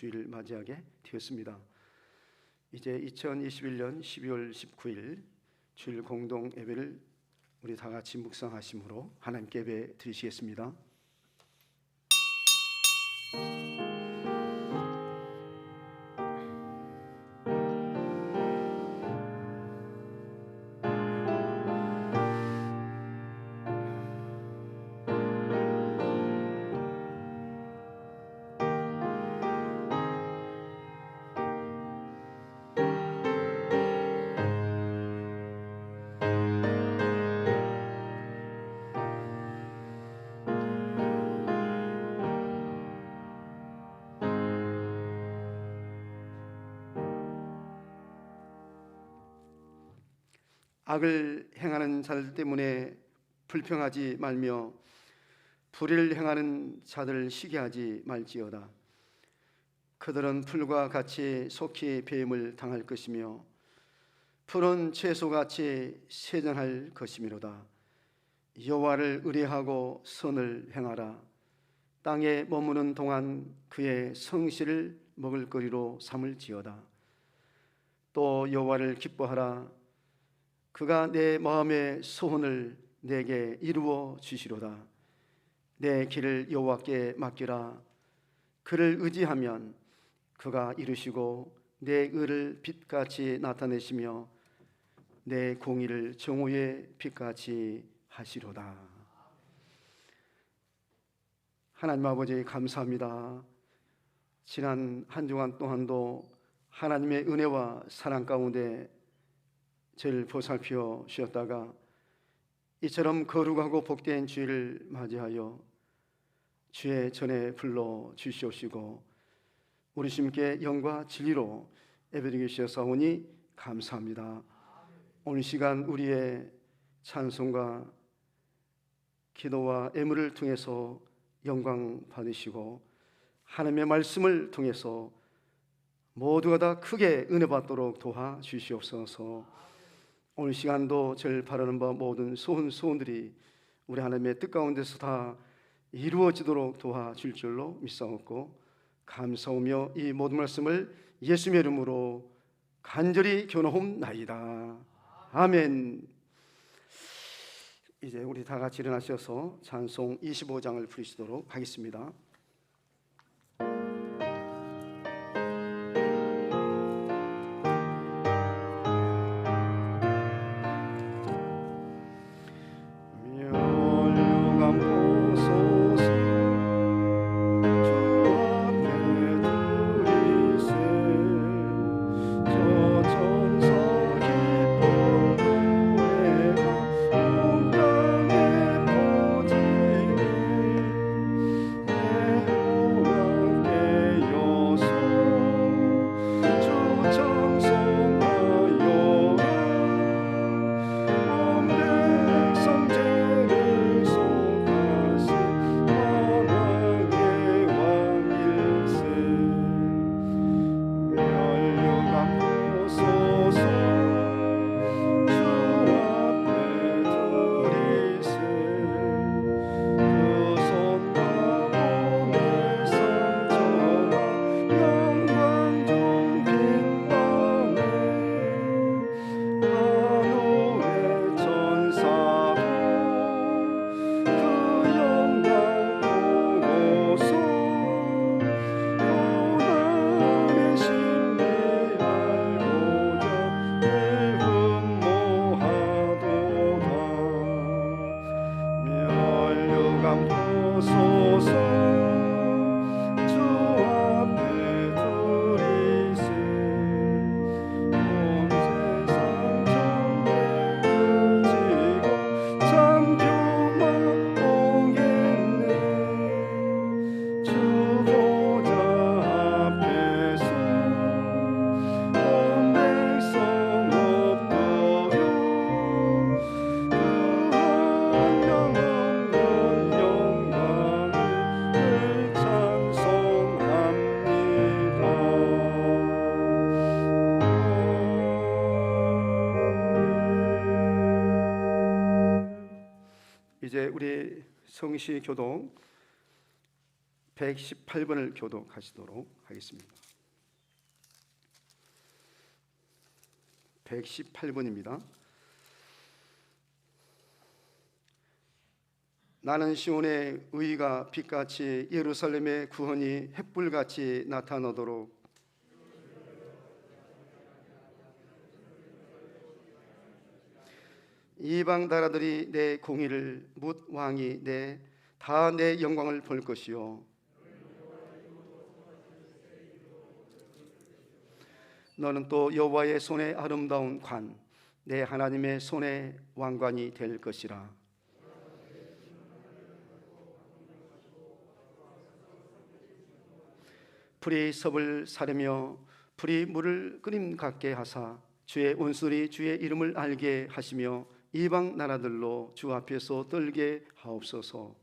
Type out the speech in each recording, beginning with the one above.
주일을 맞이하게 되었습니다. 이제 2021년 12월 19일 주일 공동 예배를 우리 다 같이 묵상하심으로 하나님께 예배 드리시겠습니다. 악을 행하는 자들 때문에 불평하지 말며 불의를 행하는 자들을 시기하지 말지어다. 그들은 풀과 같이 속히 배임을 당할 것이며 푸른 채소같이 세정할 것이미로다. 여호와를 의뢰하고 선을 행하라. 땅에 머무는 동안 그의 성실을 먹을거리로 삼을지어다. 또 여호와를 기뻐하라. 그가 내 마음의 소원을 내게 이루어 주시로다. 내 길을 여호와께 맡기라. 그를 의지하면 그가 이루시고 내 의를 빛같이 나타내시며 내 공의를 정오의 빛같이 하시로다. 하나님 아버지 감사합니다. 지난 한 주간 동안도 하나님의 은혜와 사랑 가운데 저를 보살펴 주셨다가 이처럼 거룩하고 복된 주일을 맞이하여 주의 전에 불러 주시옵시고 우리 주님께 영과 진리로 예배드리게 주셔서오니 감사합니다. 오늘 시간 우리의 찬송과 기도와 애물을 통해서 영광 받으시고 하나님의 말씀을 통해서 모두가 다 크게 은혜 받도록 도와주시옵소서. 오늘 시간도 저를 바라는 바 모든 소원들이 우리 하나님의 뜻 가운데서 다 이루어지도록 도와줄 줄로 믿사옵고 감사하며 이 모든 말씀을 예수님의 이름으로 간절히 기원하옵나이다. 아멘. 이제 우리 다 같이 일어나셔서 찬송 25장을 부르시도록 하겠습니다. 이제 우리 성시 교독 118번을 교독하시도록 하겠습니다. 118번입니다. 나는 시온의 의가 빛같이 예루살렘의 구원이 햇불같이 나타나도록 이방 나라들이 내 공의를 묻 왕이 다 내 영광을 볼 것이요 너는 또 여호와의 손의 아름다운 관 내 하나님의 손의 왕관이 될 것이라. 불이 섭을 사르며 불이 물을 끓임 같게 하사 주의 온수들이 주의 이름을 알게 하시며 이방 나라들로 주 앞에서 떨게 하옵소서.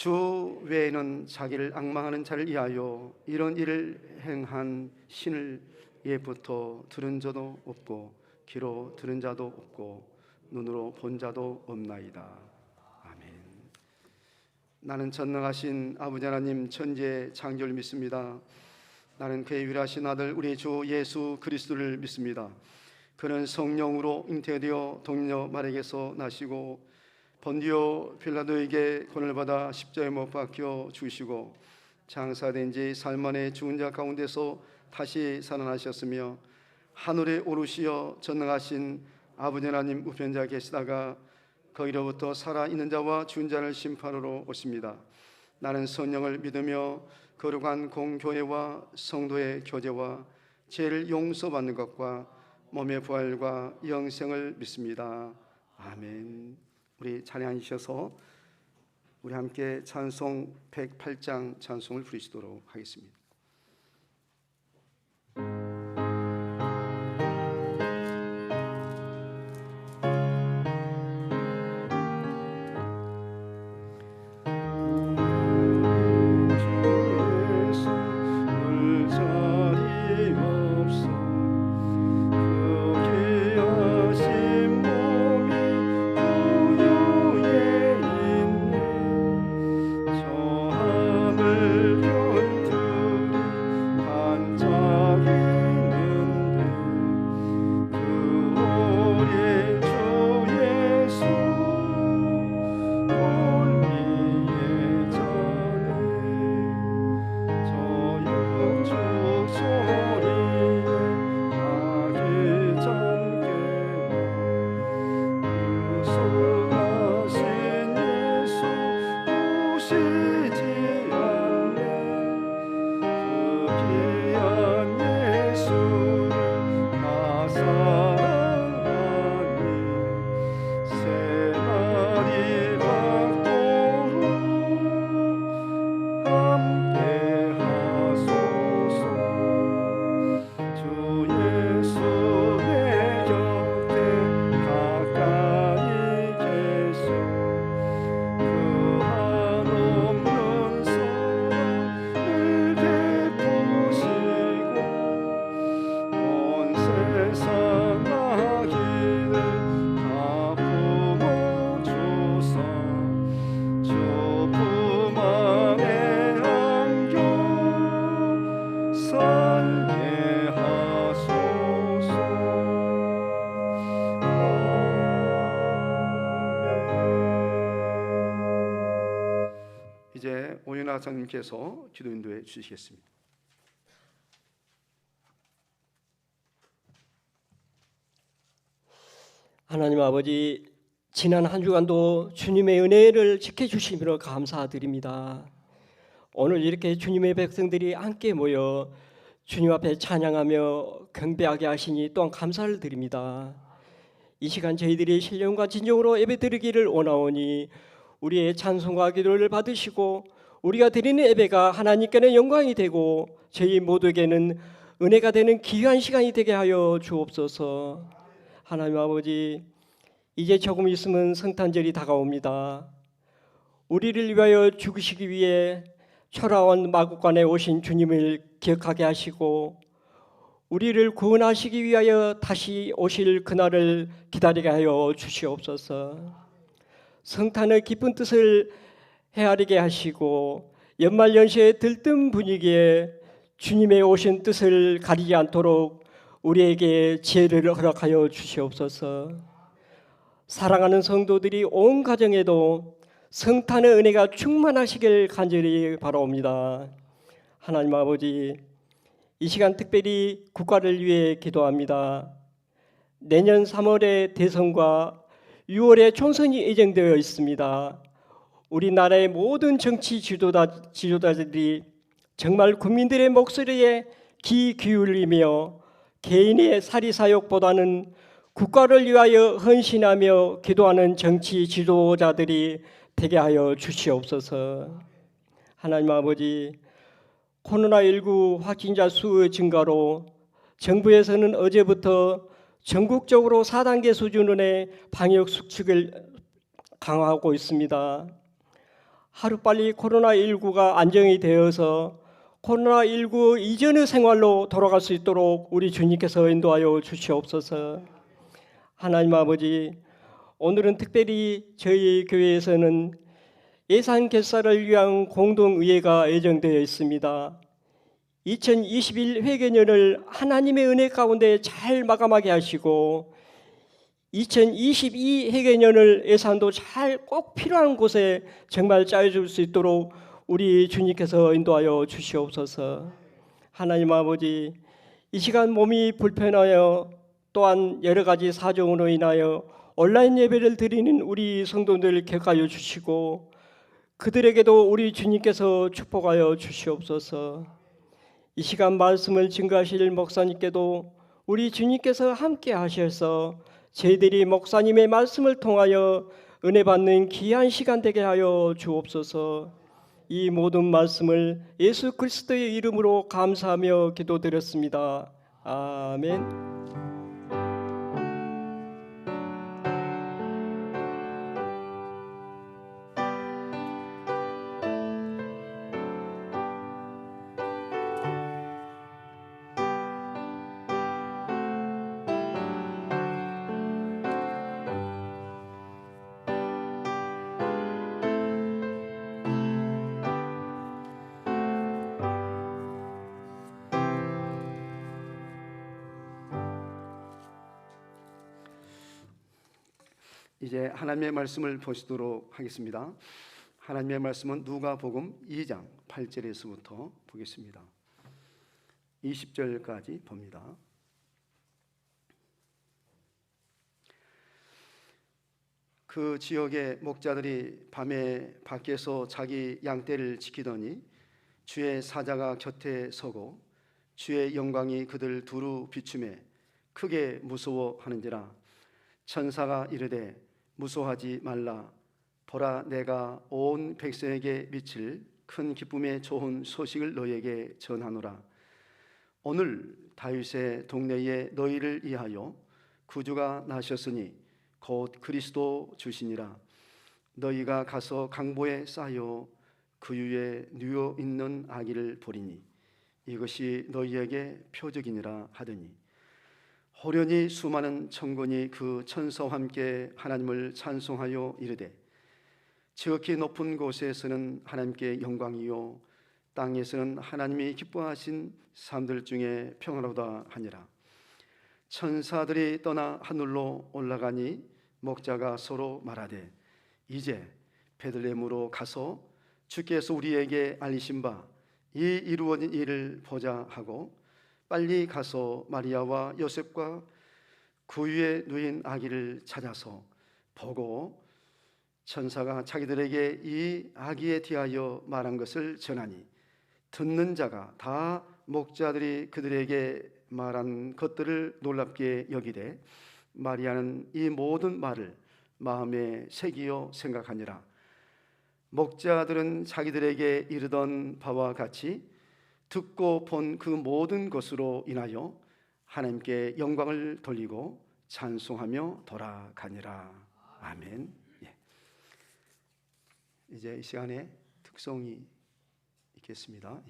주 외에는 자기를 앙망하는 자를 위하여 이런 일을 행한 신을 예부터 들은 자도 없고 귀로 들은 자도 없고 눈으로 본 자도 없나이다. 아멘. 나는 전능하신 아버지 하나님 천지의 창조를 믿습니다. 나는 그의 유일하신 아들 우리 주 예수 그리스도를 믿습니다. 그는 성령으로 잉태되어 동료 마리아에게서 나시고 본디오 빌라도에게 권을 받아 십자가에 못 박혀 죽으시고 장사된 지 사흘 만에 죽은 자 가운데서 다시 살아나셨으며 하늘에 오르시어 전능하신 아버지 하나님 우편좌에 계시다가 거기로부터 살아있는 자와 죽은 자를 심판하러 오십니다. 나는 성령을 믿으며 거룩한 공교회와 성도의 교제와 죄를 용서받는 것과 몸의 부활과 영생을 믿습니다. 아멘. 우리 찬양하셔서 우리 함께 찬송 108장 찬송을 부르시도록 하겠습니다. 이제 오윤아 장님께서 기도 인도해 주시겠습니다. 하나님 아버지, 지난 한 주간도 주님의 은혜를 지켜주심으로 감사드립니다. 오늘 이렇게 주님의 백성들이 함께 모여 주님 앞에 찬양하며 경배하게 하시니 또한 감사를 드립니다. 이 시간 저희들이 신령과 진정으로 예배드리기를 원하오니 우리의 찬송과 기도를 받으시고 우리가 드리는 예배가 하나님께는 영광이 되고 저희 모두에게는 은혜가 되는 귀한 시간이 되게 하여 주옵소서. 하나님 아버지, 이제 조금 있으면 성탄절이 다가옵니다. 우리를 위하여 죽으시기 위해 초라한 마구간에 오신 주님을 기억하게 하시고 우리를 구원하시기 위하여 다시 오실 그날을 기다리게 하여 주시옵소서. 성탄의 기쁜 뜻을 헤아리게 하시고 연말 연시의 들뜬 분위기에 주님의 오신 뜻을 가리지 않도록 우리에게 지혜를 허락하여 주시옵소서. 사랑하는 성도들이 온 가정에도 성탄의 은혜가 충만하시길 간절히 바라옵니다. 하나님 아버지, 이 시간 특별히 국가를 위해 기도합니다. 내년 3월에 대선과 6월에 총선이 예정되어 있습니다. 우리나라의 모든 정치 지도자들이 정말 국민들의 목소리에 귀 기울이며 개인의 사리사욕보다는 국가를 위하여 헌신하며 기도하는 정치 지도자들이 되게 하여 주시옵소서. 하나님 아버지, 코로나19 확진자 수의 증가로 정부에서는 어제부터 전국적으로 4단계 수준의 방역 수칙을 강화하고 있습니다. 하루빨리 코로나19가 안정이 되어서 코로나19 이전의 생활로 돌아갈 수 있도록 우리 주님께서 인도하여 주시옵소서. 하나님 아버지, 오늘은 특별히 저희 교회에서는 예산 결산을 위한 공동의회가 예정되어 있습니다. 2021 회계년을 하나님의 은혜 가운데 잘 마감하게 하시고 2022 회계년을 예산도 잘 꼭 필요한 곳에 정말 짜여줄 수 있도록 우리 주님께서 인도하여 주시옵소서. 하나님 아버지, 이 시간 몸이 불편하여 또한 여러 가지 사정으로 인하여 온라인 예배를 드리는 우리 성도들 격하여 주시고 그들에게도 우리 주님께서 축복하여 주시옵소서. 이 시간 말씀을 증거하실 목사님께도 우리 주님께서 함께 하셔서 저희들이 목사님의 말씀을 통하여 은혜 받는 귀한 시간 되게 하여 주옵소서. 이 모든 말씀을 예수 그리스도의 이름으로 감사하며 기도드렸습니다. 아멘. 이제 하나님의 말씀을 보시도록 하겠습니다. 하나님의 말씀은 누가복음 2장 8절에서부터 보겠습니다. 20절까지 봅니다. 그 지역의 목자들이 밤에 밖에서 자기 양떼를 지키더니 주의 사자가 곁에 서고 주의 영광이 그들 두루 비추매 크게 무서워하는지라. 천사가 이르되 무서워하지 말라. 보라, 내가 온 백성에게 미칠 큰 기쁨의 좋은 소식을 너희에게 전하노라. 오늘 다윗의 동네에 너희를 위하여 구주가 나셨으니 곧 그리스도 주시니라. 너희가 가서 강보에 쌓여 그 위에 누워 있는 아기를 보리니 이것이 너희에게 표적이니라 하더니 호련히 수많은 천군이 그 천사와 함께 하나님을 찬송하여 이르되 지극히 높은 곳에서는 하나님께 영광이요 땅에서는 하나님이 기뻐하신 사람들 중에 평안하다 하니라. 천사들이 떠나 하늘로 올라가니 목자가 서로 말하되 이제 베들레헴으로 가서 주께서 우리에게 알리신 바 이 이루어진 일을 보자 하고 빨리 가서 마리아와 요셉과 그 위에 누인 아기를 찾아서 보고 천사가 자기들에게 이 아기에 대하여 말한 것을 전하니 듣는 자가 다 목자들이 그들에게 말한 것들을 놀랍게 여기되 마리아는 이 모든 말을 마음에 새기어 생각하니라. 목자들은 자기들에게 이르던 바와 같이 듣고 본 그 모든 것으로 인하여 하나님께 영광을 돌리고 찬송하며 돌아가니라. 아멘. 이제 이 시간에 특송이 있겠습니다.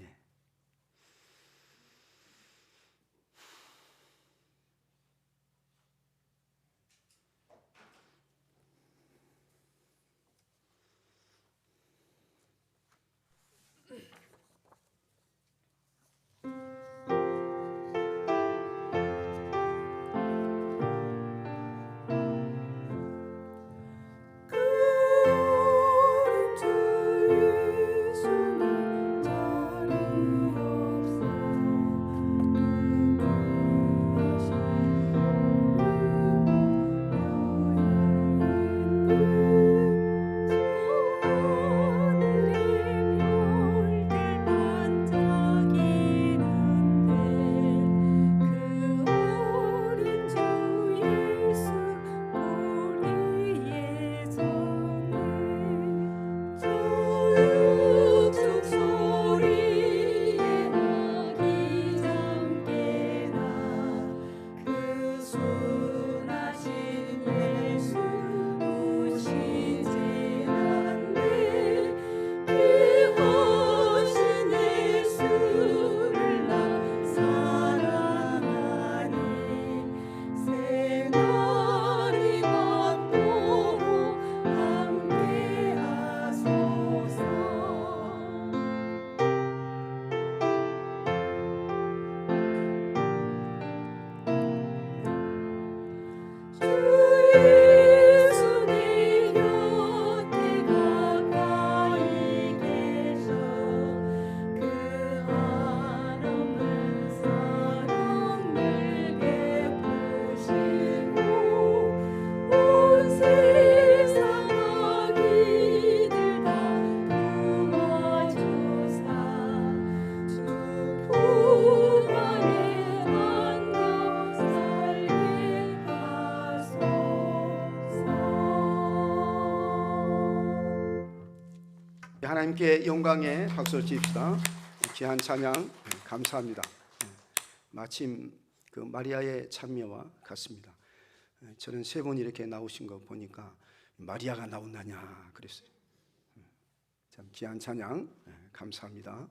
하나님께 영광의 박수를 칩시다. 귀한 찬양 감사합니다. 마침 그 마리아의 참여와 같습니다. 저는 세 번 이렇게 나오신 거 보니까 마리아가 나온다냐 그랬어요. 참 귀한 찬양 감사합니다.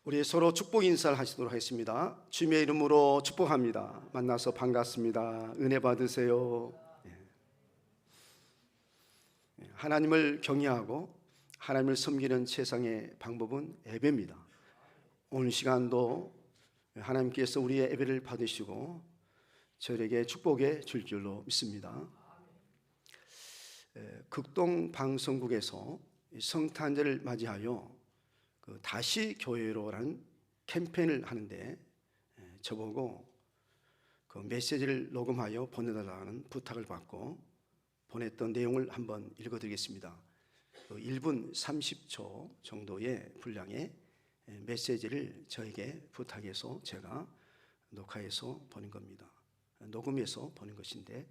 우리 서로 축복 인사를 하시도록 하겠습니다. 주님의 이름으로 축복합니다. 만나서 반갑습니다. 은혜 받으세요. 하나님을 경외하고 하나님을 섬기는 최상의 방법은 예배입니다. 오늘 시간도 하나님께서 우리의 예배를 받으시고 저에게 축복해 줄 줄로 믿습니다. 극동 방송국에서 성탄절을 맞이하여 다시 교회로라는 캠페인을 하는데 저보고 그 메시지를 녹음하여 보내달라는 부탁을 받고 보냈던 내용을 한번 읽어드리겠습니다. 1분 30초 정도의 분량의 메시지를 저에게 부탁해서 제가 녹화해서 보낸 겁니다. 녹음해서 보낸 것인데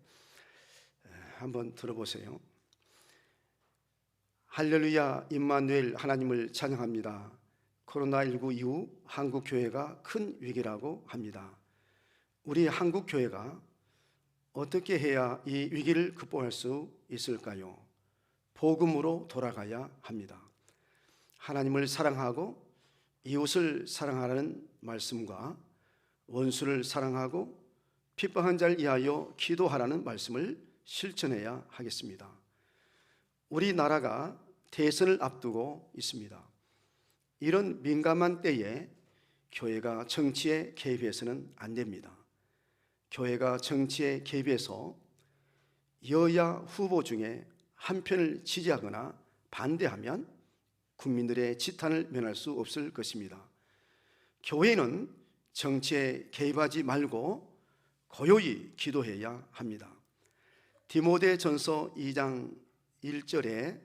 한번 들어보세요. 할렐루야 임마누엘 하나님을 찬양합니다. 코로나19 이후 한국 교회가 큰 위기라고 합니다. 우리 한국 교회가 어떻게 해야 이 위기를 극복할 수 있을까요? 복음으로 돌아가야 합니다. 하나님을 사랑하고 이웃을 사랑하라는 말씀과 원수를 사랑하고 핍박한 자를 위하여 기도하라는 말씀을 실천해야 하겠습니다. 우리나라가 대선을 앞두고 있습니다. 이런 민감한 때에 교회가 정치에 개입해서는 안 됩니다. 교회가 정치에 개입해서 여야 후보 중에 한 편을 지지하거나 반대하면 국민들의 지탄을 면할 수 없을 것입니다. 교회는 정치에 개입하지 말고 고요히 기도해야 합니다. 디모데전서 2장 1절에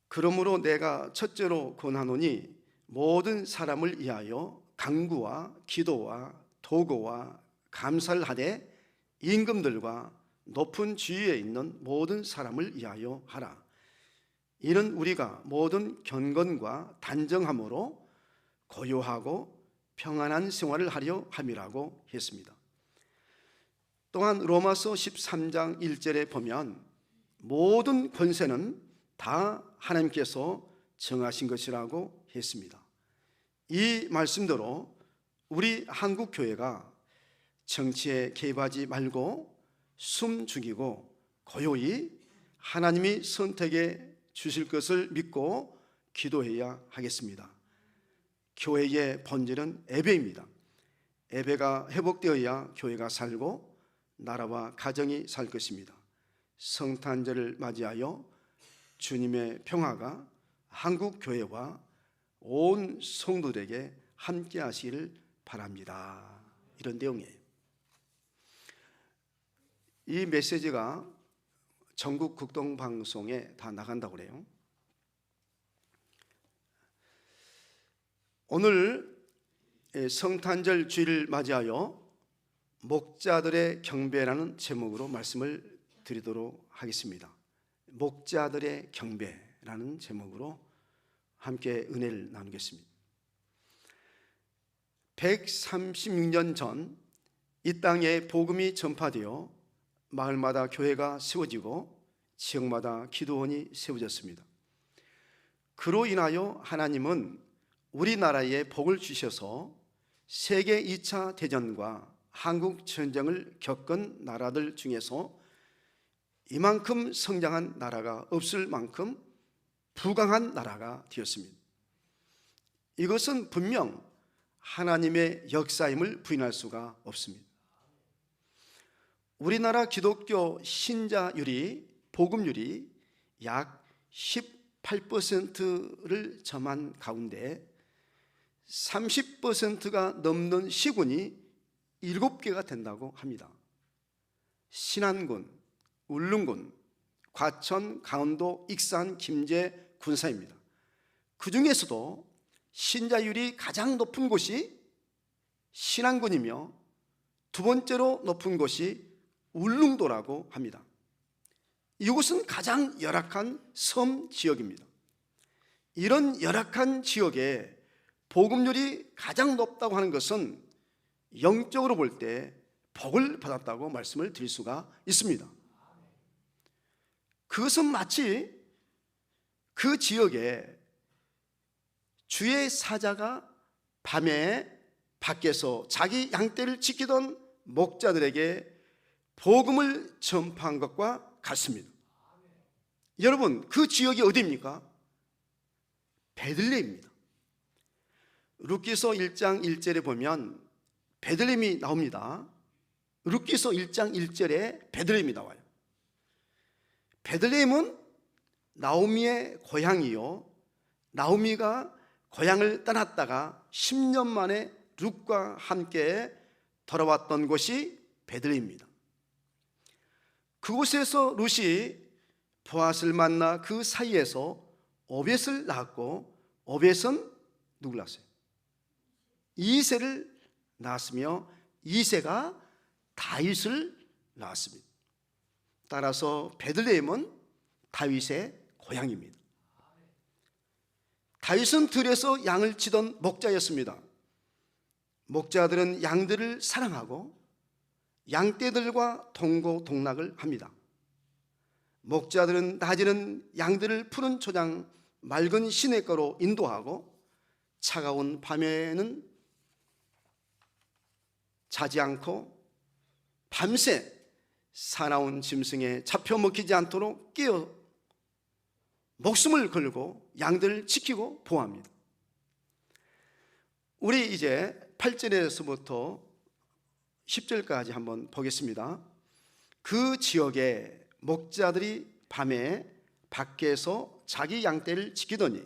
그러므로 내가 첫째로 권하노니 모든 사람을 위하여 간구와 기도와 도구와 감사를 하되 임금들과 높은 지위에 있는 모든 사람을 위하여 하라. 이는 우리가 모든 경건과 단정함으로 고요하고 평안한 생활을 하려 함이라고 했습니다. 또한 로마서 13장 1절에 보면 모든 권세는 다 하나님께서 정하신 것이라고 했습니다. 이 말씀대로 우리 한국 교회가 정치에 개입하지 말고 숨 죽이고 고요히 하나님이 선택해 주실 것을 믿고 기도해야 하겠습니다. 교회의 본질은 예배입니다. 예배가 회복되어야 교회가 살고 나라와 가정이 살 것입니다. 성탄절을 맞이하여 주님의 평화가 한국 교회와 온 성도들에게 함께 하시기를 바랍니다. 이런 내용이에요. 이 메시지가 전국 극동방송에 다 나간다고 그래요. 오늘 성탄절 주일을 맞이하여 목자들의 경배라는 제목으로 말씀을 드리도록 하겠습니다. 목자들의 경배라는 제목으로 함께 은혜를 나누겠습니다. 136년 전 이 땅에 복음이 전파되어 마을마다 교회가 세워지고 지역마다 기도원이 세워졌습니다. 그로 인하여 하나님은 우리나라에 복을 주셔서 세계 2차 대전과 한국 전쟁을 겪은 나라들 중에서 이만큼 성장한 나라가 없을 만큼 부강한 나라가 되었습니다. 이것은 분명 하나님의 역사임을 부인할 수가 없습니다. 우리나라 기독교 신자율이 복음률이 약 18%를 점한 가운데 30%가 넘는 시군이 7개가 된다고 합니다. 신안군, 울릉군, 과천, 강원도, 익산, 김제, 군사입니다. 그 중에서도 신자율이 가장 높은 곳이 신안군이며 두 번째로 높은 곳이 울릉도라고 합니다. 이곳은 가장 열악한 섬 지역입니다. 이런 열악한 지역에 복음률이 가장 높다고 하는 것은 영적으로 볼 때 복을 받았다고 말씀을 드릴 수가 있습니다. 그것은 마치 그 지역에 주의 사자가 밤에 밖에서 자기 양떼를 지키던 목자들에게 복음을 전파한 것과 같습니다. 여러분, 그 지역이 어디입니까? 베들레헴입니다. 룻기서 1장 1절에 보면 베들레헴이 나옵니다. 룻기서 1장 1절에 베들레헴이 나와요. 베들레헴은 나오미의 고향이요, 나오미가 고향을 떠났다가 10년 만에 룻과 함께 돌아왔던 곳이 베들레헴입니다. 그곳에서 룻이 보아스를 만나 그 사이에서 오벳을 낳았고, 오벳은 누굴 낳았어요? 이새를 낳았으며 이새가 다윗을 낳았습니다. 따라서 베들레헴은 다윗의 고향입니다. 다윗은 들에서 양을 치던 목자였습니다. 목자들은 양들을 사랑하고 양떼들과 동고동락을 합니다. 목자들은 낮에는 양들을 푸른 초장 맑은 시냇가로 인도하고 차가운 밤에는 자지 않고 밤새 사나운 짐승에 잡혀 먹히지 않도록 깨어 목숨을 걸고 양들을 지키고 보호합니다. 우리 이제 8절에서부터 10절까지 한번 보겠습니다. 그 지역에 목자들이 밤에 밖에서 자기 양떼를 지키더니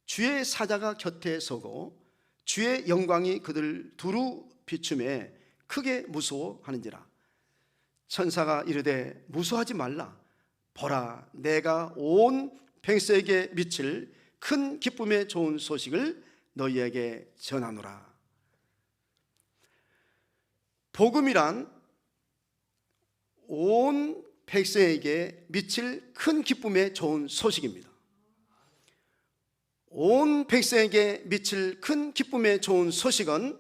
주의 사자가 곁에 서고 주의 영광이 그들 두루 비춤에 크게 무서워하는지라. 천사가 이르되 무서워하지 말라. 보라, 내가 온 백성에게 미칠 큰 기쁨의 좋은 소식을 너희에게 전하노라. 복음이란 온 백성에게 미칠 큰 기쁨의 좋은 소식입니다. 온 백성에게 미칠 큰 기쁨의 좋은 소식은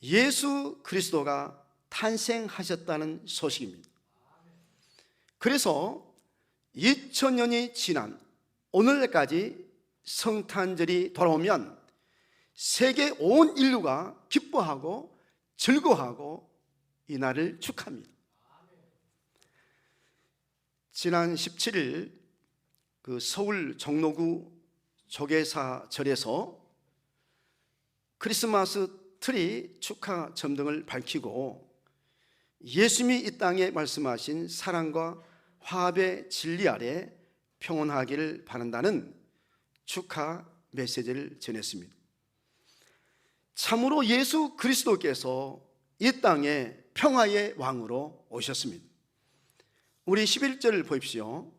예수 그리스도가 탄생하셨다는 소식입니다. 그래서 2000년이 지난 오늘까지 성탄절이 돌아오면 세계 온 인류가 기뻐하고 즐거워하고 이 날을 축하합니다. 지난 17일 그 서울 종로구 조계사절에서 크리스마스 트리 축하 점등을 밝히고 예수님이 이 땅에 말씀하신 사랑과 화합의 진리 아래 평온하기를 바란다는 축하 메시지를 전했습니다. 참으로 예수 그리스도께서 이 땅에 평화의 왕으로 오셨습니다. 우리 11절을 보십시오.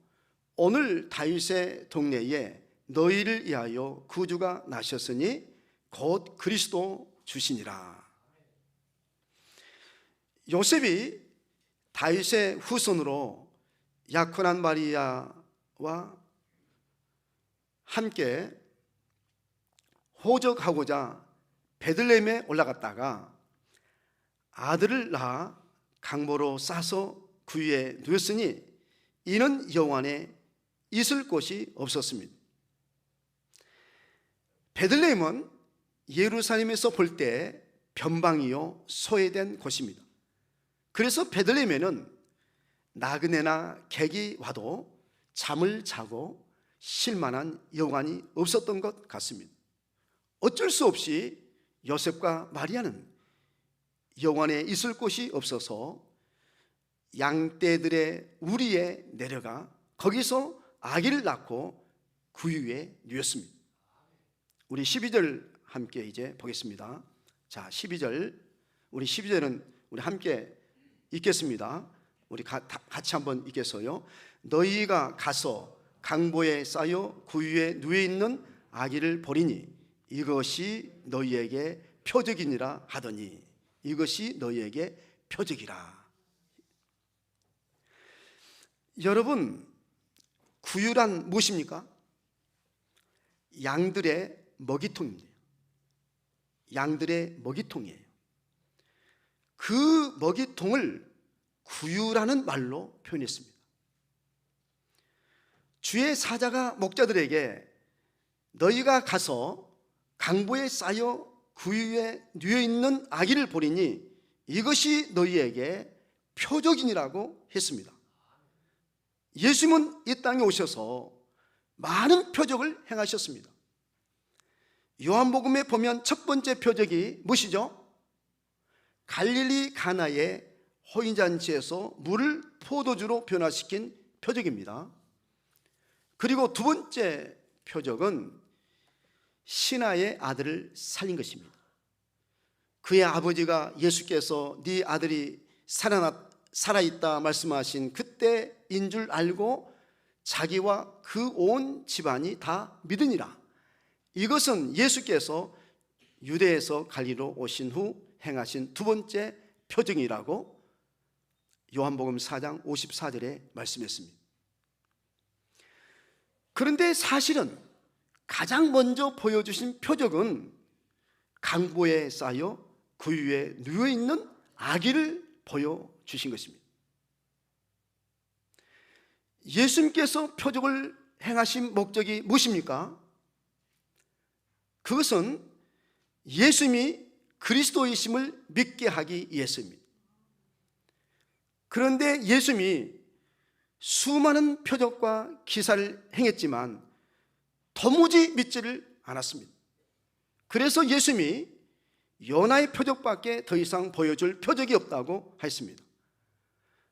오늘 다윗의 동네에 너희를 위하여 구주가 나셨으니 곧 그리스도 주시니라. 요셉이 다윗의 후손으로 약혼한 마리아와 함께 호적하고자 베들레헴에 올라갔다가 아들을 낳아 강보로 싸서 구유에 누웠으니 이는 여호와 안에 있을 곳이 없었습니다. 베들레헴은 예루살렘에서 볼 때 변방이요 소외된 곳입니다. 그래서 베들레헴에는 나그네나 객이 와도 잠을 자고 쉴 만한 여관이 없었던 것 같습니다. 어쩔 수 없이 요셉과 마리아는 여관에 있을 곳이 없어서 양떼들의 우리에 내려가 거기서 아기를 낳고 구유에 누웠습니다. 우리 12절 함께 이제 보겠습니다. 자, 12절. 우리 12절은 우리 함께 읽겠습니다. 우리 같이 한번 읽겠어요. 너희가 가서 강보에 쌓여 구유에 누워 있는 아기를 보리니 이것이 너희에게 표적이니라 하더니 이것이 너희에게 표적이라. 여러분, 구유란 무엇입니까? 양들의 먹이통입니다. 양들의 먹이통이에요. 그 먹이통을 구유라는 말로 표현했습니다. 주의 사자가 목자들에게 너희가 가서 강보에 쌓여 구유에 누워있는 아기를 보리니 이것이 너희에게 표적이니라고 했습니다. 예수님은 이 땅에 오셔서 많은 표적을 행하셨습니다. 요한복음에 보면 첫 번째 표적이 무엇이죠? 갈릴리 가나의 호인잔치에서 물을 포도주로 변화시킨 표적입니다. 그리고 두 번째 표적은 신하의 아들을 살린 것입니다. 그의 아버지가 예수께서 네 아들이 살아있다 말씀하신 그때인 줄 알고 자기와 그 온 집안이 다 믿으니라. 이것은 예수께서 유대에서 갈리로 오신 후 행하신 두 번째 표적이라고 요한복음 4장 54절에 말씀했습니다. 그런데 사실은 가장 먼저 보여주신 표적은 강보에 쌓여 구유에 누워있는 아기를 보여주신 것입니다. 예수님께서 표적을 행하신 목적이 무엇입니까? 그것은 예수님이 그리스도이심을 믿게 하기 위해서입니다. 그런데 예수님이 수많은 표적과 기사를 행했지만 도무지 믿지를 않았습니다. 그래서 예수님이 요나의 표적밖에 더 이상 보여줄 표적이 없다고 했습니다.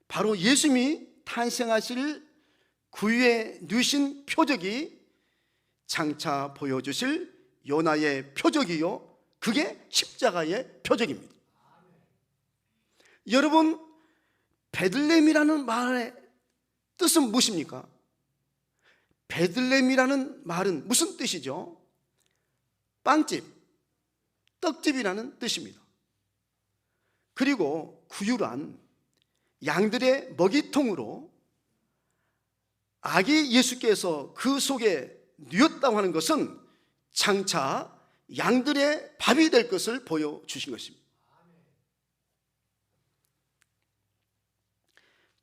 바로 예수님이 탄생하실 구유에 누신 표적이 장차 보여주실 요나의 표적이요, 그게 십자가의 표적입니다. 여러분, 베들레헴이라는 말의 뜻은 무엇입니까? 베들레헴이라는 말은 무슨 뜻이죠? 빵집, 떡집이라는 뜻입니다. 그리고 구유란 양들의 먹이통으로 아기 예수께서 그 속에 누웠다고 하는 것은 장차 양들의 밥이 될 것을 보여주신 것입니다.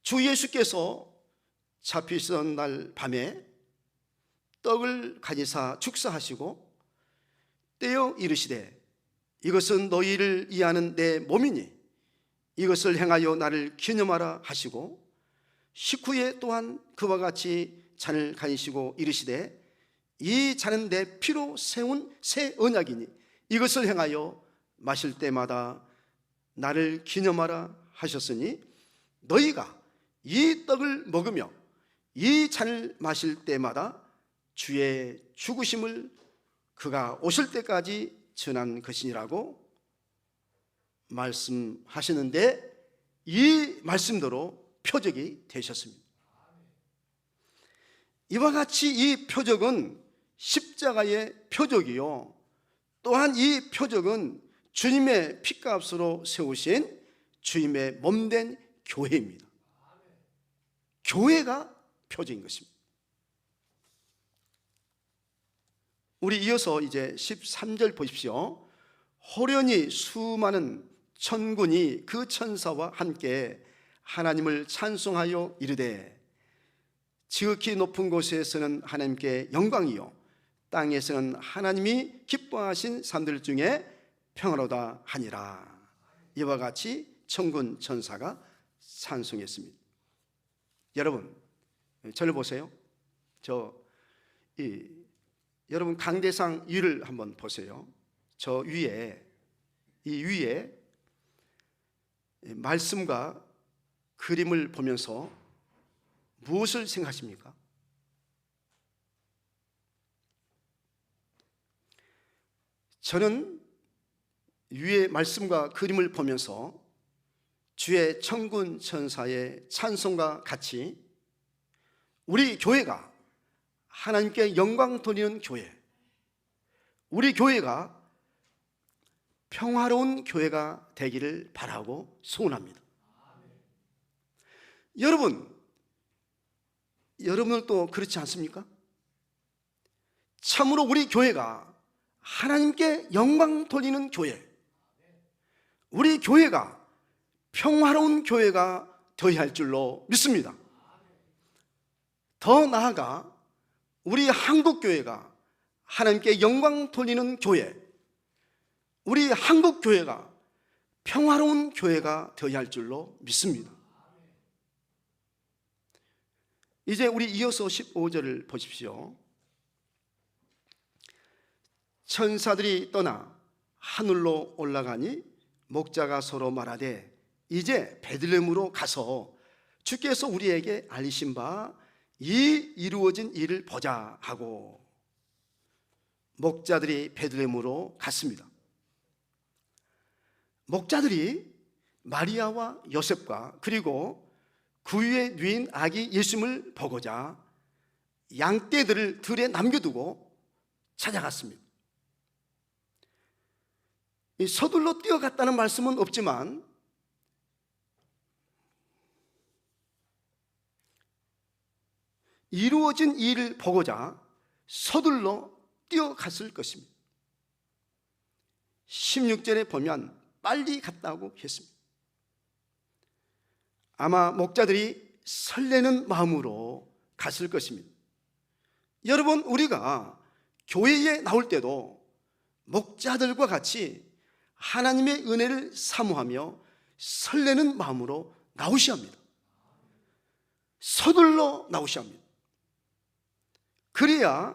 주 예수께서 잡히시던 날 밤에 떡을 가지사 축사하시고 떼어 이르시되 이것은 너희를 위하는 내 몸이니 이것을 행하여 나를 기념하라 하시고 식후에 또한 그와 같이 잔을 가지시고 이르시되 이 잔은 내 피로 세운 새 언약이니 이것을 행하여 마실 때마다 나를 기념하라 하셨으니 너희가 이 떡을 먹으며 이 잔을 마실 때마다 주의 죽으심을 그가 오실 때까지 전한 것이니라고 말씀하시는데 이 말씀대로 표적이 되셨습니다. 이와 같이 이 표적은 십자가의 표적이요, 또한 이 표적은 주님의 피값으로 세우신 주님의 몸된 교회입니다. 교회가 표적인 것입니다. 우리 이어서 이제 13절 보십시오. 호련히 수많은 천군이 그 천사와 함께 하나님을 찬송하여 이르되 지극히 높은 곳에서는 하나님께 영광이요 땅에서는 하나님이 기뻐하신 사람들 중에 평화로다 하니라. 이와 같이 천군 천사가 찬송했습니다. 여러분, 저를 보세요. 여러분 강대상 위를 한번 보세요. 저 위에, 이 위에 말씀과 그림을 보면서 무엇을 생각하십니까? 저는 위의 말씀과 그림을 보면서 주의 천군 천사의 찬송과 같이 우리 교회가 하나님께 영광 돌리는 교회, 우리 교회가 평화로운 교회가 되기를 바라고 소원합니다. 여러분, 여러분들도 그렇지 않습니까? 참으로 우리 교회가 하나님께 영광 돌리는 교회, 우리 교회가 평화로운 교회가 되어야 할 줄로 믿습니다. 더 나아가 우리 한국 교회가 하나님께 영광 돌리는 교회, 우리 한국 교회가 평화로운 교회가 되어야 할 줄로 믿습니다. 이제 우리 이어서 15절을 보십시오. 천사들이 떠나 하늘로 올라가니 목자가 서로 말하되 이제 베들레헴으로 가서 주께서 우리에게 알리신 바 이 이루어진 일을 보자 하고 목자들이 베들레헴으로 갔습니다. 목자들이 마리아와 요셉과 그리고 구유의 누인 아기 예수님을 보고자 양떼들을 들에 남겨두고 찾아갔습니다. 서둘러 뛰어갔다는 말씀은 없지만 이루어진 일을 보고자 서둘러 뛰어갔을 것입니다. 16절에 보면 빨리 갔다고 했습니다. 아마 목자들이 설레는 마음으로 갔을 것입니다. 여러분, 우리가 교회에 나올 때도 목자들과 같이 하나님의 은혜를 사모하며 설레는 마음으로 나오셔야 합니다. 서둘러 나오셔야 합니다. 그래야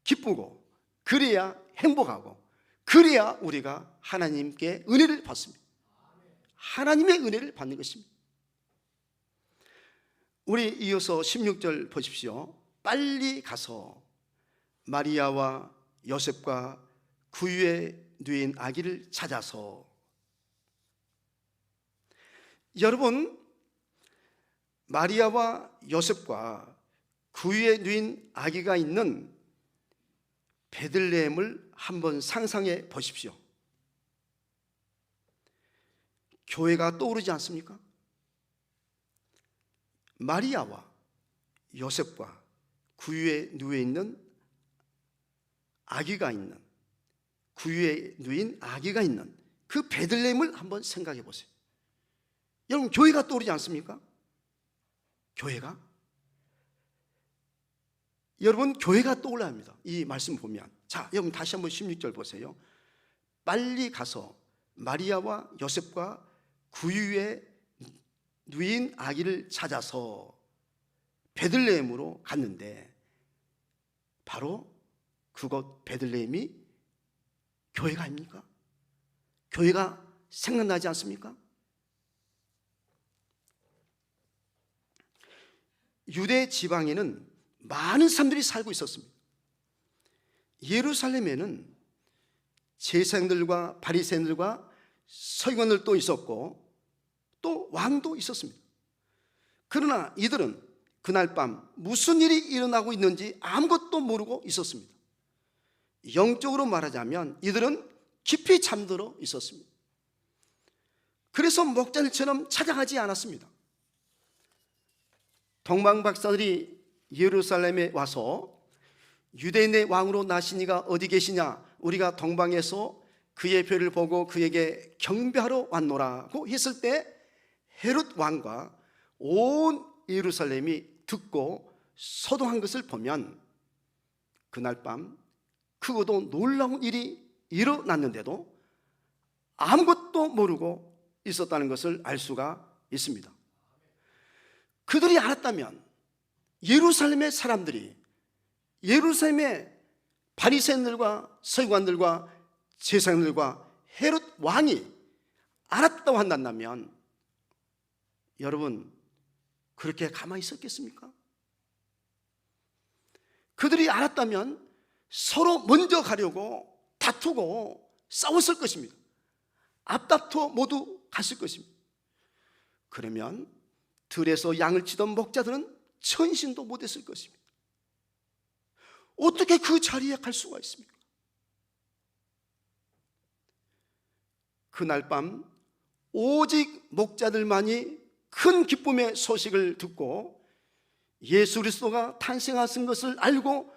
기쁘고, 그래야 행복하고, 그래야 우리가 하나님께 은혜를 받습니다. 하나님의 은혜를 받는 것입니다. 우리 이어서 16절 보십시오. 빨리 가서 마리아와 요셉과 구유에 누인 아기를 찾아서. 여러분, 마리아와 요셉과 구유에 누인 아기가 있는 베들레헴을 한번 상상해 보십시오. 교회가 떠오르지 않습니까? 마리아와 요셉과 구유에 누워 있는 아기가 있는, 구유에 누인 아기가 있는 그 베들레헴을 한번 생각해 보세요. 여러분, 교회가 떠오르지 않습니까? 교회가? 여러분, 교회가 떠올라야 합니다. 이 말씀 보면. 자, 여러분 다시 한번 16절 보세요. 빨리 가서 마리아와 요셉과 구유에 누인 아기를 찾아서 베들레헴으로 갔는데 바로 그곳 베들레헴이 교회가 아닙니까? 교회가 생각나지 않습니까? 유대 지방에는 많은 사람들이 살고 있었습니다. 예루살렘에는 제사장들과 바리새인들과 서기관들도 있었고 또 왕도 있었습니다. 그러나 이들은 그날 밤 무슨 일이 일어나고 있는지 아무것도 모르고 있었습니다. 영적으로 말하자면 이들은 깊이 잠들어 있었습니다. 그래서 목자들처럼 찾아가지 않았습니다. 동방 박사들이 예루살렘에 와서 유대인의 왕으로 나시니가 어디 계시냐, 우리가 동방에서 그의 별을 보고 그에게 경배하러 왔노라고 했을 때 헤롯 왕과 온 예루살렘이 듣고 소동한 것을 보면 그날 밤 크고도 놀라운 일이 일어났는데도 아무것도 모르고 있었다는 것을 알 수가 있습니다. 그들이 알았다면 예루살렘의 사람들이, 예루살렘의 바리새인들과 서기관들과 제사장들과 헤롯 왕이 알았다고 한다면 여러분, 그렇게 가만히 있었겠습니까? 그들이 알았다면 서로 먼저 가려고 다투고 싸웠을 것입니다. 앞다투어 모두 갔을 것입니다. 그러면 들에서 양을 치던 목자들은 천신도 못했을 것입니다. 어떻게 그 자리에 갈 수가 있습니까? 그날 밤 오직 목자들만이 큰 기쁨의 소식을 듣고 예수 그리스도가 탄생하신 것을 알고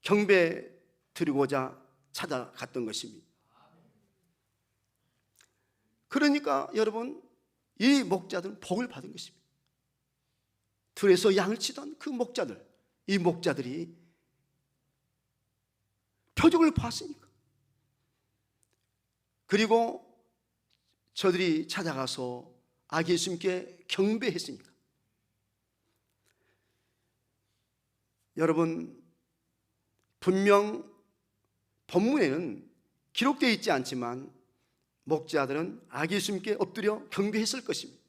경배 드리고자 찾아갔던 것입니다. 그러니까 여러분, 이 목자들은 복을 받은 것입니다. 들에서 양을 치던 그 목자들, 이 목자들이 표적을 봤으니까. 그리고 저들이 찾아가서 아기 예수님께 경배했으니까. 여러분, 분명 본문에는 기록되어 있지 않지만 목자들은 아기 예수님께 엎드려 경배했을 것입니다.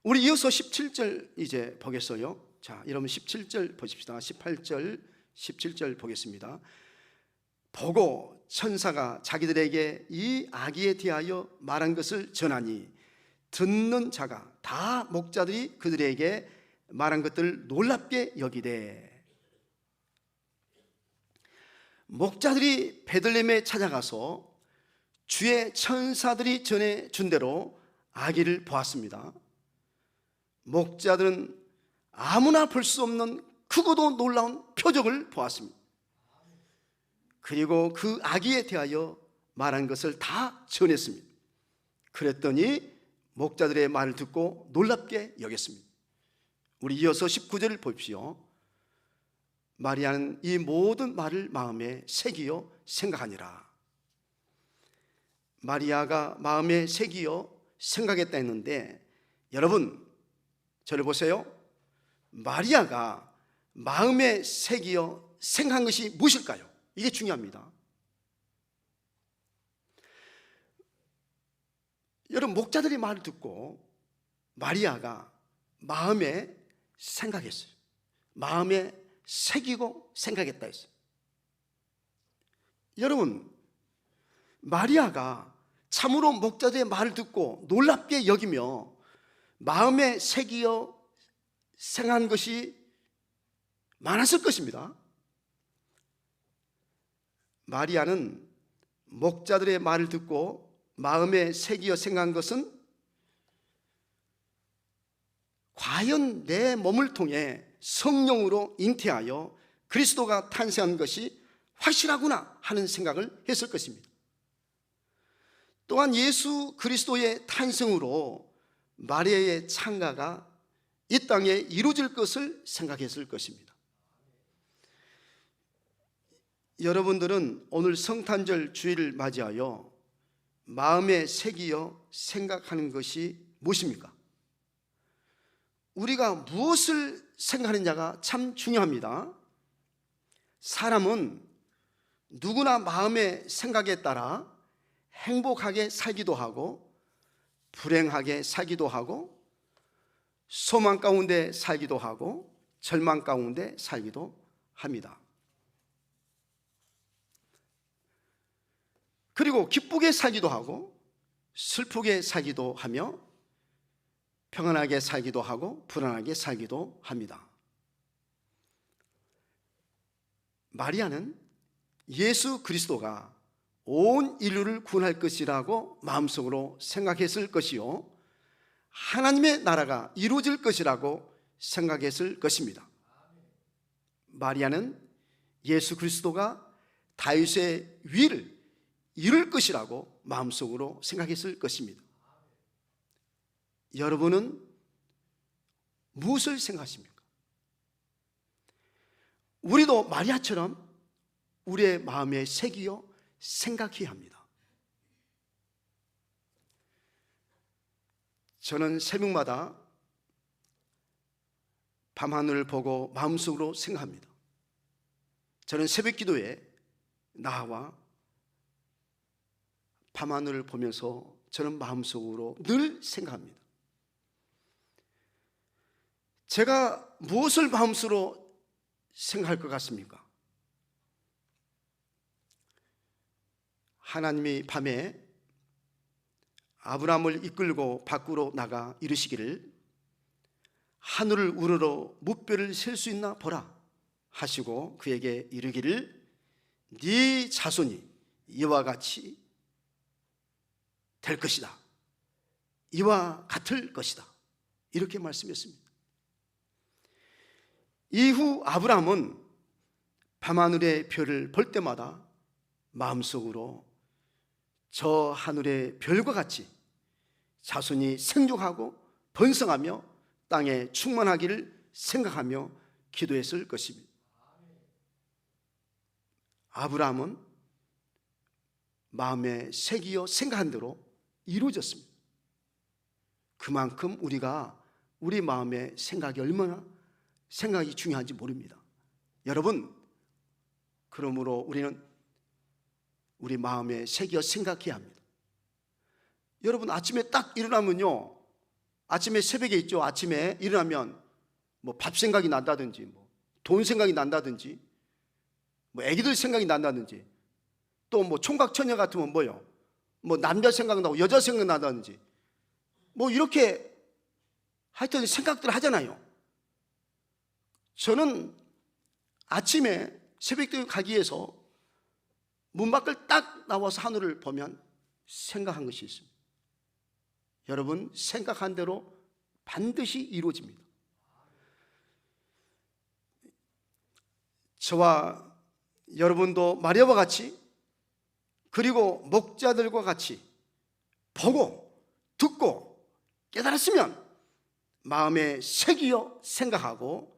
우리 이어서 17절 이제 보겠어요. 자, 여러분 17절 보십시다. 18절, 17절 보겠습니다. 보고 천사가 자기들에게 이 아기에 대하여 말한 것을 전하니 듣는 자가 다 목자들이 그들에게 말한 것들을 놀랍게 여기되, 목자들이 베들레헴에 찾아가서 주의 천사들이 전해 준 대로 아기를 보았습니다. 목자들은 아무나 볼 수 없는 크고도 놀라운 표적을 보았습니다. 그리고 그 아기에 대하여 말한 것을 다 전했습니다. 그랬더니 목자들의 말을 듣고 놀랍게 여겼습니다. 우리 이어서 19절을 보십시오. 마리아는 이 모든 말을 마음에 새기어 생각하니라. 마리아가 마음에 새기어 생각했다 했는데, 여러분 저를 보세요. 마리아가 마음에 새기어 생각한 것이 무엇일까요? 이게 중요합니다. 여러분, 목자들의 말을 듣고 마리아가 마음에 생각했어요. 마음에 새기고 생각했다 했어요. 여러분, 마리아가 참으로 목자들의 말을 듣고 놀랍게 여기며 마음에 새기어 생각한 것이 많았을 것입니다. 마리아는 목자들의 말을 듣고 마음에 새기어 생각한 것은 과연 내 몸을 통해 성령으로 잉태하여 그리스도가 탄생한 것이 확실하구나 하는 생각을 했을 것입니다. 또한 예수 그리스도의 탄생으로 마리아의 창가가 이 땅에 이루어질 것을 생각했을 것입니다. 여러분들은 오늘 성탄절 주일을 맞이하여 마음에 새기어 생각하는 것이 무엇입니까? 우리가 무엇을 생각하느냐가 참 중요합니다. 사람은 누구나 마음의 생각에 따라 행복하게 살기도 하고 불행하게 살기도 하고 소망 가운데 살기도 하고 절망 가운데 살기도 합니다. 그리고 기쁘게 살기도 하고 슬프게 살기도 하며 평안하게 살기도 하고 불안하게 살기도 합니다. 마리아는 예수 그리스도가 온 인류를 구원할 것이라고 마음속으로 생각했을 것이요, 하나님의 나라가 이루어질 것이라고 생각했을 것입니다. 마리아는 예수 그리스도가 다윗의 위를 이룰 것이라고 마음속으로 생각했을 것입니다. 여러분은 무엇을 생각하십니까? 우리도 마리아처럼 우리의 마음에 새기어 생각해야 합니다. 저는 새벽마다 밤하늘을 보고 마음속으로 생각합니다. 저는 새벽 기도에 나와 밤하늘을 보면서 저는 마음속으로 늘 생각합니다. 제가 무엇을 마음속으로 생각할 것 같습니까? 하나님이 밤에 아브라함을 이끌고 밖으로 나가 이르시기를 하늘을 우러러 무뼈를 셀 수 있나 보라 하시고 그에게 이르기를 네 자손이 이와 같이 될 것이다, 이와 같을 것이다, 이렇게 말씀했습니다. 이후 아브라함은 밤하늘의 별을 볼 때마다 마음속으로 저 하늘의 별과 같이 자손이 생육하고 번성하며 땅에 충만하기를 생각하며 기도했을 것입니다. 아브라함은 마음에 새기어 생각한 대로 이루어졌습니다. 그만큼 우리가 우리 마음의 생각이 얼마나 생각이 중요한지 모릅니다. 여러분, 그러므로 우리는 우리 마음에 새겨 생각해야 합니다. 여러분, 아침에 딱 일어나면요, 아침에 새벽에 있죠. 아침에 일어나면 뭐 밥 생각이 난다든지, 뭐 돈 생각이 난다든지, 뭐 애기들 생각이 난다든지, 또 뭐 총각 처녀 같으면 뭐요? 뭐 남자 생각나고 여자 생각나다든지, 뭐 이렇게 하여튼 생각들 하잖아요. 저는 아침에 새벽에 가기 위해서 문 밖을 딱 나와서 하늘을 보면 생각한 것이 있습니다. 여러분, 생각한 대로 반드시 이루어집니다. 저와 여러분도 마리아와 같이, 그리고 목자들과 같이 보고 듣고 깨달았으면 마음에 새기어 생각하고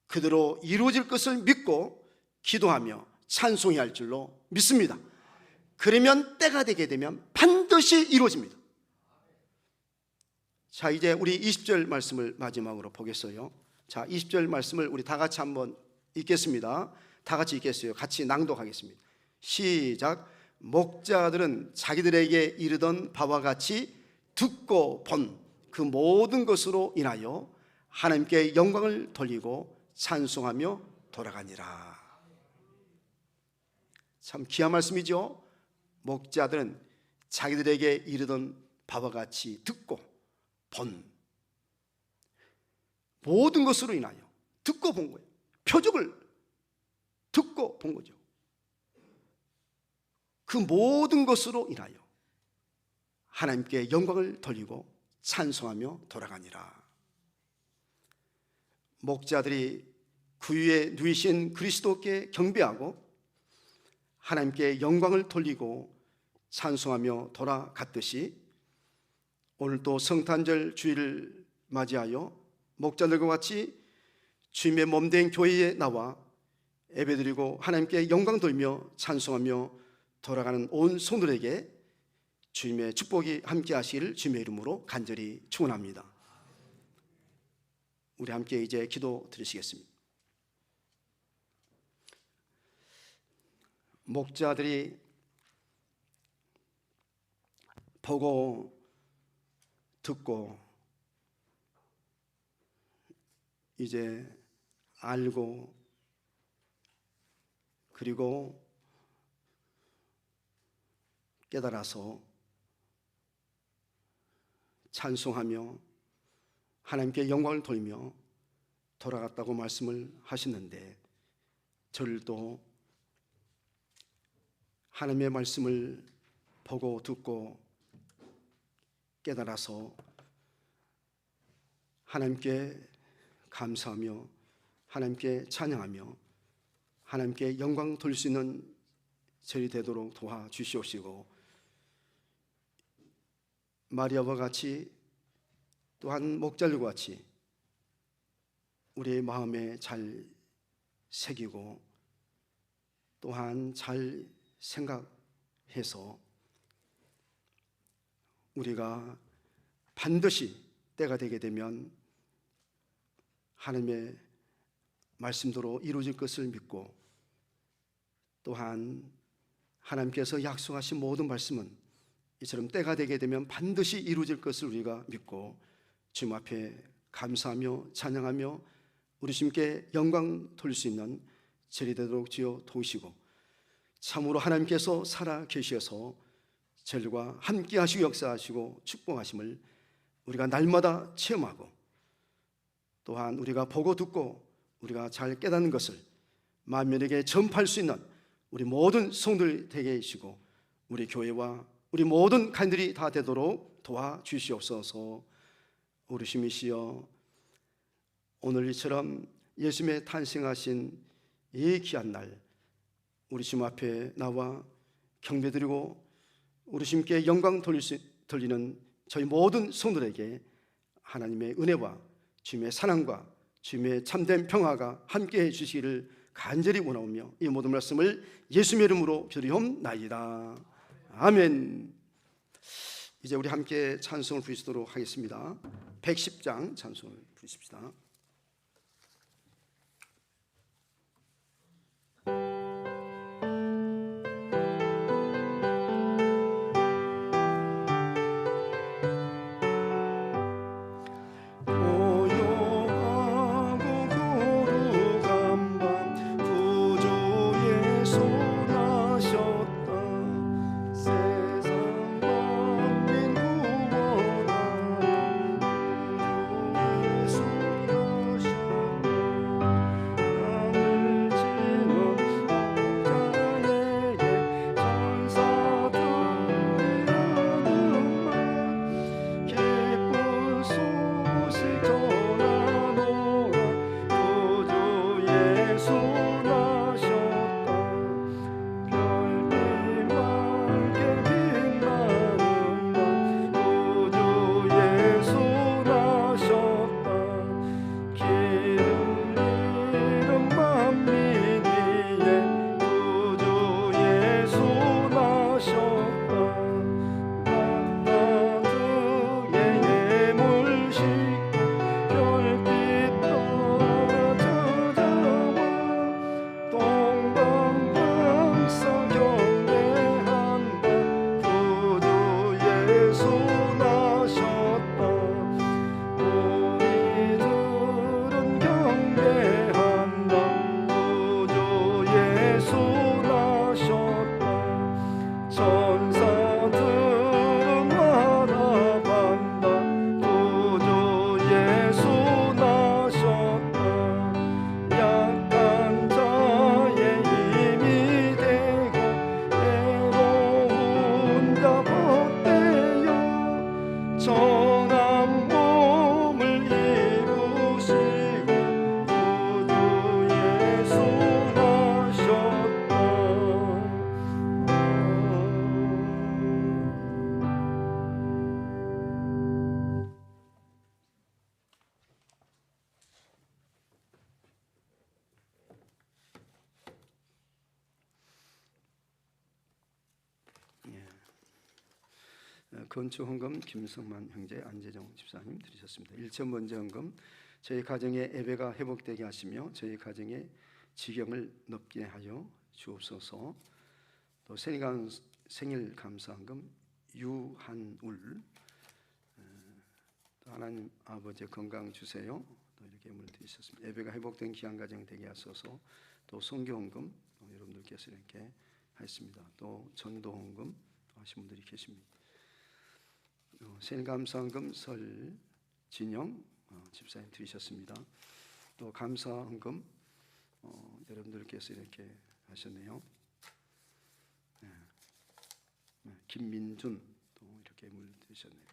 그대로 이루어질 것을 믿고 기도하며 찬송해야 할 줄로 믿습니다. 그러면 때가 되게 되면 반드시 이루어집니다. 자, 이제 우리 20절 말씀을 마지막으로 보겠어요. 자, 20절 말씀을 우리 다 같이 한번 읽겠습니다. 다 같이 읽겠어요. 같이 낭독하겠습니다. 시작. 목자들은 자기들에게 이르던 바와 같이 듣고 본 그 모든 것으로 인하여 하나님께 영광을 돌리고 찬송하며 돌아가니라. 참 귀한 말씀이죠. 목자들은 자기들에게 이르던 바와 같이 듣고 본 모든 것으로 인하여, 듣고 본 거예요. 표적을 듣고 본 거죠. 그 모든 것으로 인하여 하나님께 영광을 돌리고 찬송하며 돌아가니라. 목자들이 구유에 누이신 그리스도께 경배하고 하나님께 영광을 돌리고 찬송하며 돌아갔듯이, 오늘도 성탄절 주일을 맞이하여 목자들과 같이 주님의 몸된 교회에 나와 예배드리고 하나님께 영광 돌며 찬송하며 돌아가는 온 성도들에게 주님의 축복이 함께 하시기를 주님의 이름으로 간절히 축원합니다. 우리 함께 이제 기도 드리시겠습니다. 목자들이 보고 듣고 이제 알고 그리고 깨달아서 찬송하며 하나님께 영광을 돌며 돌아갔다고 말씀을 하시는데, 저들도 하나님의 말씀을 보고 듣고 깨달아서 하나님께 감사하며 하나님께 찬양하며 하나님께 영광 돌릴 수 있는 절이 되도록 도와주시옵시고, 마리아와 같이 또한 목자들과 같이 우리의 마음에 잘 새기고 또한 잘 생각해서 우리가 반드시 때가 되게 되면 하나님의 말씀대로 이루어질 것을 믿고, 또한 하나님께서 약속하신 모든 말씀은 이처럼 때가 되게 되면 반드시 이루어질 것을 우리가 믿고 주님 앞에 감사하며 찬양하며 우리 주님께 영광 돌릴 수 있는 절이 되도록 주여 도우시고, 참으로 하나님께서 살아 계셔서 저희들과 함께 하시고 역사하시고 축복하심을 우리가 날마다 체험하고, 또한 우리가 보고 듣고 우리가 잘 깨닫는 것을 만민에게 전파할 수 있는 우리 모든 성도들 되게 해주시고, 우리 교회와 우리 모든 가인들이 다 되도록 도와주시옵소서. 우리 주님이시여, 오늘 이처럼 예수님의 탄생하신 이 귀한 날 우리 주님 앞에 나와 경배드리고 우리 주님께 영광 돌리는 저희 모든 성도들에게 하나님의 은혜와 주님의 사랑과 주님의 참된 평화가 함께해 주시기를 간절히 원하오며 이 모든 말씀을 예수님의 이름으로 기도하옵나이다. 아멘. 이제 우리 함께 찬송을 부르시도록 하겠습니다. 110장 찬송을 부르십시다. 건축헌금 김성만 형제 안재정 집사님 드리셨습니다. 1천 번째 헌금 저희 가정의 예배가 회복되게 하시며 저희 가정의 지경을 넘게 하여 주옵소서. 또 생일 감사헌금 유한울 또 하나님 아버지 건강 주세요. 또 이렇게 예물을 드리셨습니다. 예배가 회복된 귀한 가정 되게 하소서. 또 선교헌금 여러분들께서 이렇게 하셨습니다. 또 전도헌금 하신 분들이 계십니다. 생감사헌금 설진영 집사님 드리셨습니다. 또 감사헌금 여러분들께서 이렇게 하셨네요. 김민준 또 이렇게 물 드리셨네요.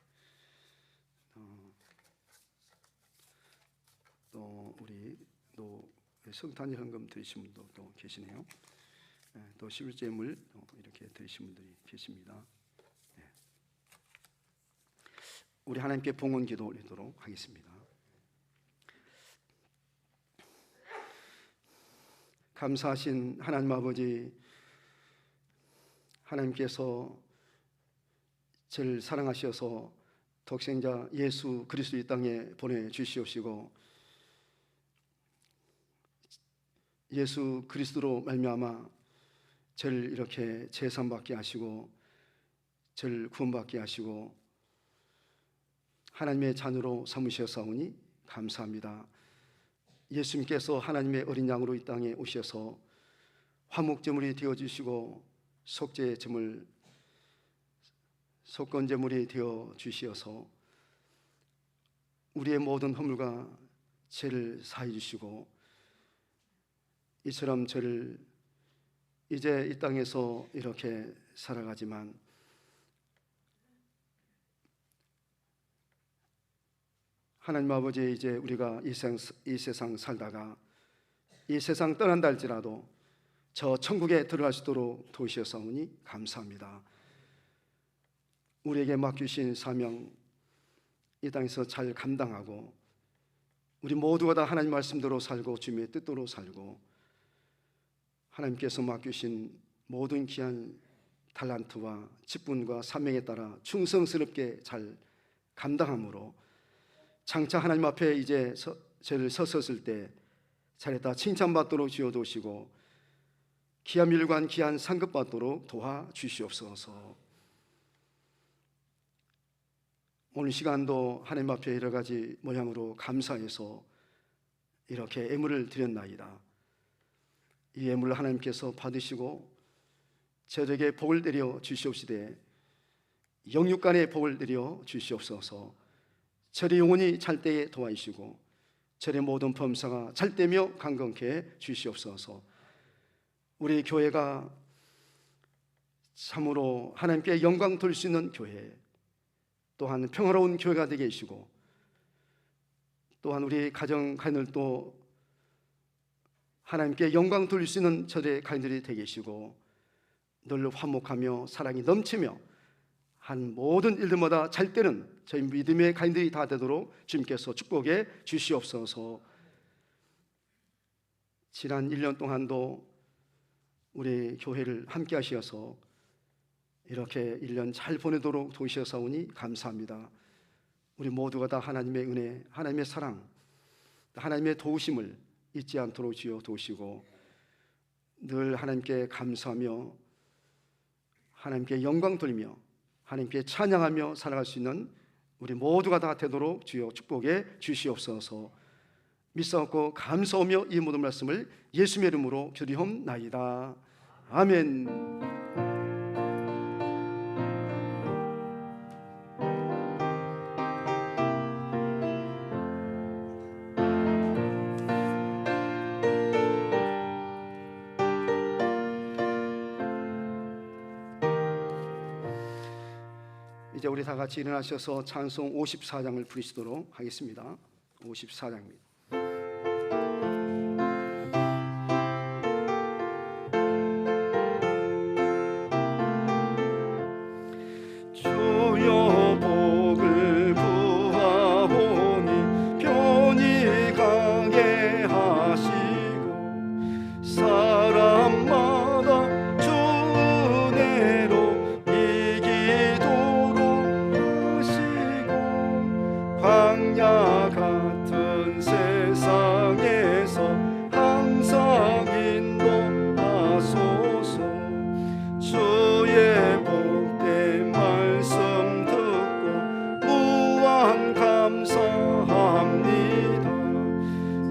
또 우리 또 성탄절 헌금 드리신 분도 또 계시네요. 또 11제 물 이렇게 드리신 분들이 계십니다. 우리 하나님께 봉헌 기도 올리도록 하겠습니다. 감사하신 하나님 아버지, 하나님께서 저를 사랑하셔서 독생자 예수 그리스도 이 땅에 보내주시옵시고 예수 그리스도로 말미암아 저를 이렇게 제삼받게 하시고 저를 구원받게 하시고 하나님의 자녀로 삼으셨사오니 감사합니다. 예수님께서 하나님의 어린 양으로 이 땅에 오셔서 화목제물이 되어주시고 속건제물이 되어주시어서 우리의 모든 허물과 죄를 사해 주시고 이처럼 저를 이제 이 땅에서 이렇게 살아가지만 하나님 아버지, 이제 우리가 이 세상 살다가 이 세상 떠난다 할지라도 저 천국에 들어갈 수 있도록 도우시옵사오니 감사합니다. 우리에게 맡기신 사명 이 땅에서 잘 감당하고 우리 모두가 다 하나님 말씀대로 살고 주님의 뜻대로 살고 하나님께서 맡기신 모든 귀한 달란트와 직분과 사명에 따라 충성스럽게 잘 감당함으로 장차 하나님 앞에 이제 저를 섰을 때 잘했다 칭찬받도록 지어두시고 귀한 일관 귀한 상급 받도록 도와주시옵소서. 오늘 시간도 하나님 앞에 여러 가지 모양으로 감사해서 이렇게 예물을 드렸나이다. 이 예물을 하나님께서 받으시고 저에게 복을 내려 주시옵시되 영육간의 복을 내려 주시옵소서. 저의 영혼이 잘 때에 도와주시고 저의 모든 범사가 잘 때며 강건케 주시옵소서. 우리 교회가 참으로 하나님께 영광 돌릴 수 있는 교회, 또한 평화로운 교회가 되게 해주시고 또한 우리 가정 가인들도 하나님께 영광 돌릴 수 있는 저의 가인들이 되게 해주시고 늘 화목하며 사랑이 넘치며 한 모든 일들마다 잘 때는 저희 믿음의 가인들이 다 되도록 주님께서 축복해 주시옵소서. 지난 1년 동안도 우리 교회를 함께 하셔서 이렇게 1년 잘 보내도록 도우셔서오니 감사합니다. 우리 모두가 다 하나님의 은혜, 하나님의 사랑, 하나님의 도우심을 잊지 않도록 주여 도우시고 늘 하나님께 감사하며 하나님께 영광 돌리며 하나님께 찬양하며 살아갈 수 있는 우리 모두가 다 되도록 주여 축복해 주시옵소서. 믿사옵고 감사하며 이 모든 말씀을 예수의 이름으로 기도하옵나이다. 아멘. 이제 우리 다 같이 일어나셔서 찬송 54장을 부르시도록 하겠습니다. 54장입니다. 주여 복을 구하오니 편히 가게 하시고 사람마다 주 은혜로 이기도록 하시고 광야 같은 세상에서 항상 인도하소서. 주의 복된 말씀 듣고 무한 감사합니다.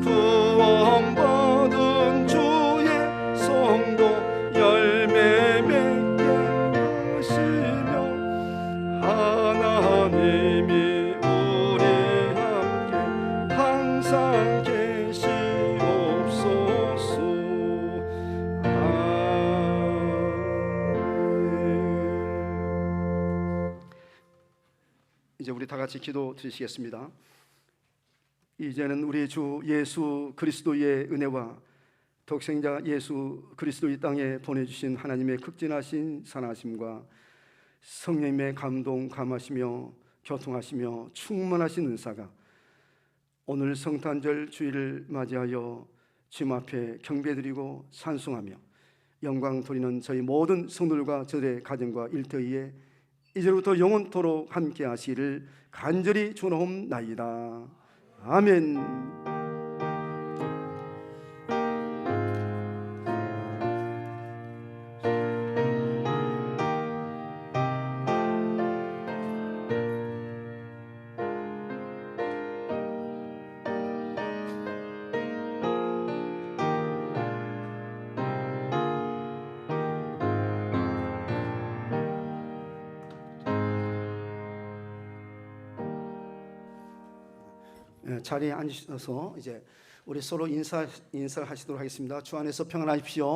구원받은 주의 성도 열매 맺게 하시며 하나님이 우리 함께 항상 계시옵소서. 이제 우리 다 같이 기도 드리시겠습니다. 이제는 우리 주 예수 그리스도의 은혜와 독생자 예수 그리스도 이 땅에 보내주신 하나님의 극진하신 선하심과 성령님의 감동 감하시며 교통하시며 충만하신 은사가 오늘 성탄절 주일을 맞이하여 주님 앞에 경배드리고 찬송하며 영광 돌리는 저희 모든 성도들과 저의 가정과 일터에 이제부터 영원토록 함께 하시기를 간절히 축원하옵나이다. 아멘. 자리에 앉으셔서 이제 우리 서로 인사하시도록 하겠습니다. 주 안에서 평안하십시오.